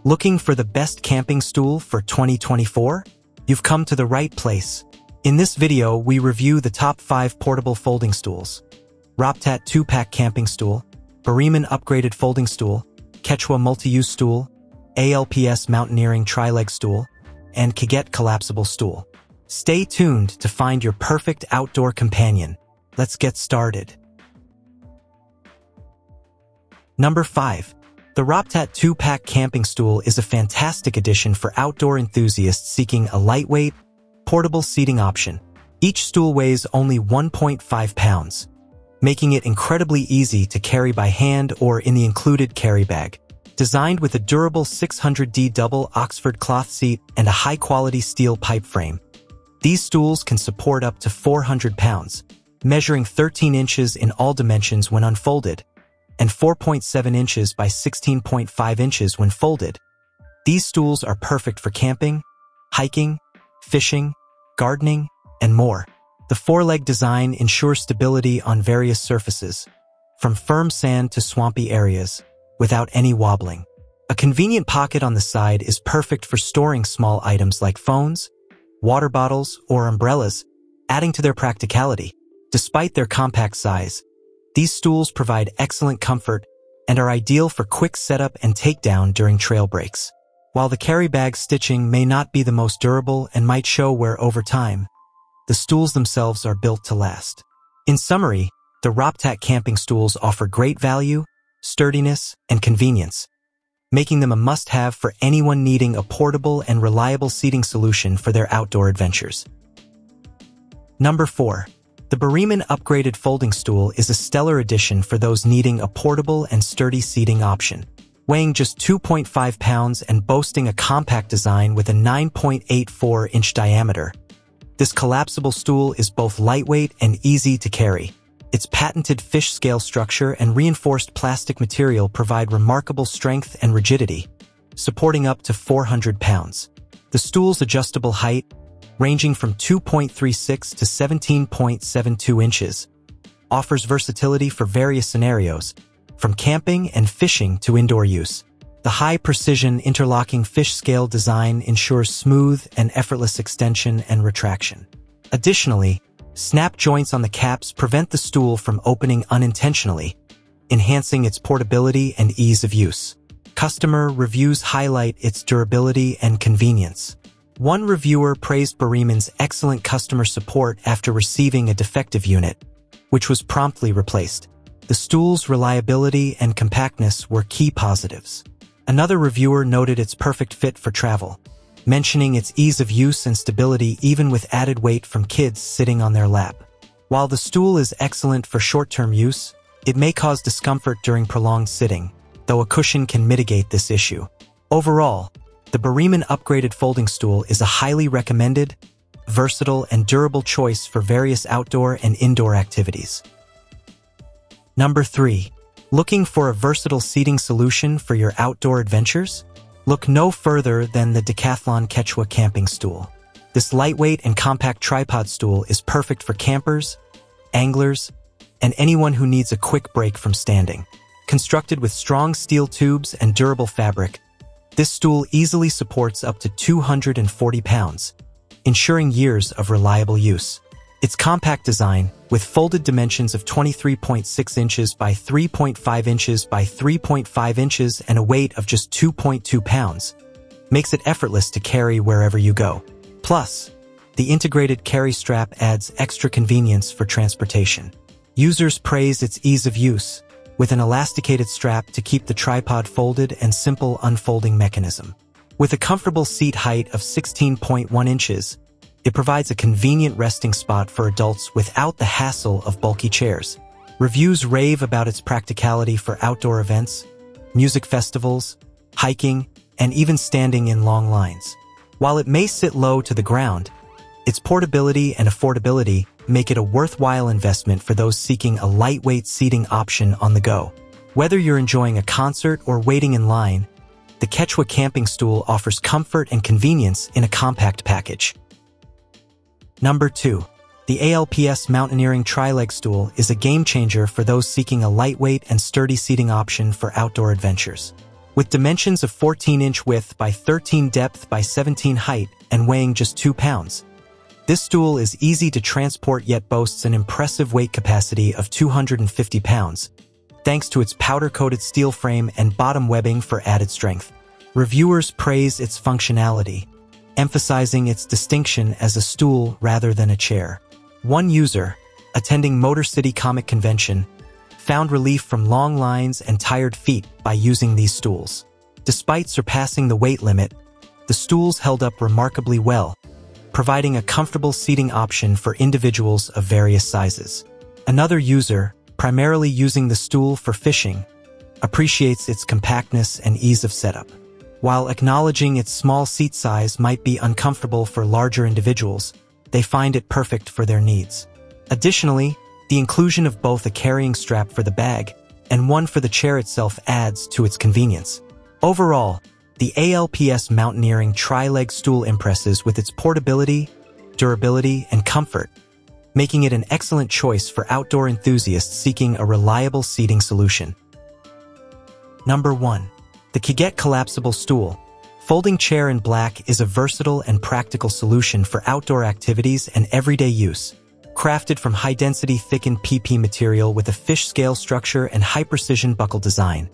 Looking for the best camping stool for 2024? You've come to the right place. In this video, we review the top 5 portable folding stools. Roptat 2-Pack Camping Stool, Boreeman Upgraded Folding Stool, Quechua Multi-Use Stool, ALPS Mountaineering Tri-Leg Stool, and Qiguet Collapsible Stool. Stay tuned to find your perfect outdoor companion. Let's get started. Number 5. The Roptat 2-Pack Camping Stool is a fantastic addition for outdoor enthusiasts seeking a lightweight, portable seating option. Each stool weighs only 1.5 pounds, making it incredibly easy to carry by hand or in the included carry bag. Designed with a durable 600D double Oxford cloth seat and a high-quality steel pipe frame, these stools can support up to 400 pounds, measuring 13 inches in all dimensions when unfolded, and 4.7 inches by 16.5 inches when folded. These stools are perfect for camping, hiking, fishing, gardening, and more. The four-leg design ensures stability on various surfaces, from firm sand to swampy areas, without any wobbling. A convenient pocket on the side is perfect for storing small items like phones, water bottles, or umbrellas, adding to their practicality. Despite their compact size, these stools provide excellent comfort and are ideal for quick setup and takedown during trail breaks. While the carry bag stitching may not be the most durable and might show wear over time, the stools themselves are built to last. In summary, the Roptat camping stools offer great value, sturdiness, and convenience, making them a must-have for anyone needing a portable and reliable seating solution for their outdoor adventures. Number 4. The Boreeman Upgraded Folding Stool is a stellar addition for those needing a portable and sturdy seating option. Weighing just 2.5 pounds and boasting a compact design with a 9.84-inch diameter, this collapsible stool is both lightweight and easy to carry. Its patented fish scale structure and reinforced plastic material provide remarkable strength and rigidity, supporting up to 400 pounds. The stool's adjustable height, ranging from 2.36 to 17.72 inches, offers versatility for various scenarios, from camping and fishing to indoor use. The high-precision interlocking fish scale design ensures smooth and effortless extension and retraction. Additionally, snap joints on the caps prevent the stool from opening unintentionally, enhancing its portability and ease of use. Customer reviews highlight its durability and convenience. One reviewer praised Boreeman's excellent customer support after receiving a defective unit, which was promptly replaced. The stool's reliability and compactness were key positives. Another reviewer noted its perfect fit for travel, mentioning its ease of use and stability even with added weight from kids sitting on their lap. While the stool is excellent for short-term use, it may cause discomfort during prolonged sitting, though a cushion can mitigate this issue. Overall, the Boreeman Upgraded Folding Stool is a highly recommended, versatile, and durable choice for various outdoor and indoor activities. Number 3. Looking for a versatile seating solution for your outdoor adventures? Look no further than the Decathlon Quechua Camping Stool. This lightweight and compact tripod stool is perfect for campers, anglers, and anyone who needs a quick break from standing. Constructed with strong steel tubes and durable fabric, this stool easily supports up to 240 pounds, ensuring years of reliable use. Its compact design, with folded dimensions of 23.6 inches by 3.5 inches by 3.5 inches and a weight of just 2.2 pounds, makes it effortless to carry wherever you go. Plus, the integrated carry strap adds extra convenience for transportation. Users praise its ease of use, with an elasticated strap to keep the tripod folded and simple unfolding mechanism. With a comfortable seat height of 16.1 inches, it provides a convenient resting spot for adults without the hassle of bulky chairs. Reviews rave about its practicality for outdoor events, music festivals, hiking, and even standing in long lines. While it may sit low to the ground, its portability and affordability make it a worthwhile investment for those seeking a lightweight seating option on the go. Whether you're enjoying a concert or waiting in line, the Quechua Camping Stool offers comfort and convenience in a compact package. Number 2. The ALPS Mountaineering Tri-Leg Stool is a game-changer for those seeking a lightweight and sturdy seating option for outdoor adventures. With dimensions of 14-inch width by 13 depth by 17 height and weighing just 2 pounds, this stool is easy to transport yet boasts an impressive weight capacity of 250 pounds, thanks to its powder-coated steel frame and bottom webbing for added strength. Reviewers praise its functionality, emphasizing its distinction as a stool rather than a chair. One user, attending Motor City Comic Convention, found relief from long lines and tired feet by using these stools. Despite surpassing the weight limit, the stools held up remarkably well, providing a comfortable seating option for individuals of various sizes. Another user, primarily using the stool for fishing, appreciates its compactness and ease of setup. While acknowledging its small seat size might be uncomfortable for larger individuals, they find it perfect for their needs. Additionally, the inclusion of both a carrying strap for the bag and one for the chair itself adds to its convenience. Overall, the ALPS Mountaineering Tri-Leg Stool impresses with its portability, durability, and comfort, making it an excellent choice for outdoor enthusiasts seeking a reliable seating solution. Number 1. The Qiguet Collapsible Stool. Folding chair in black is a versatile and practical solution for outdoor activities and everyday use. Crafted from high-density thickened PP material with a fish scale structure and high-precision buckle design,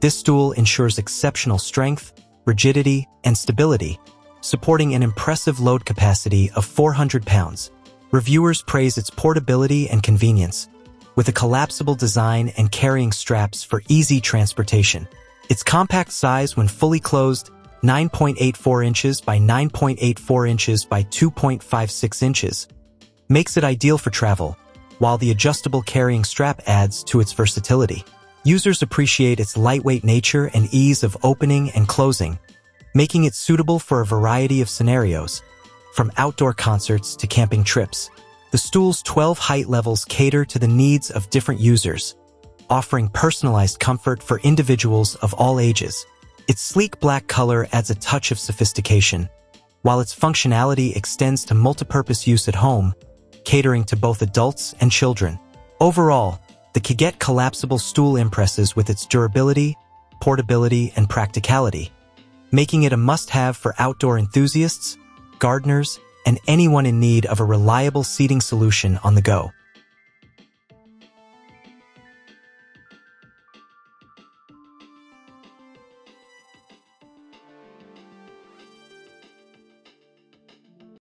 this stool ensures exceptional strength, rigidity, and stability, supporting an impressive load capacity of 400 pounds. Reviewers praise its portability and convenience, with a collapsible design and carrying straps for easy transportation. Its compact size when fully closed, 9.84 inches by 9.84 inches by 2.56 inches, makes it ideal for travel, while the adjustable carrying strap adds to its versatility. Users appreciate its lightweight nature and ease of opening and closing, making it suitable for a variety of scenarios, from outdoor concerts to camping trips. The stool's 12 height levels cater to the needs of different users, offering personalized comfort for individuals of all ages. Its sleek black color adds a touch of sophistication, while its functionality extends to multipurpose use at home, catering to both adults and children. Overall, the Qiguet Collapsible Stool impresses with its durability, portability, and practicality, making it a must-have for outdoor enthusiasts, gardeners, and anyone in need of a reliable seating solution on the go.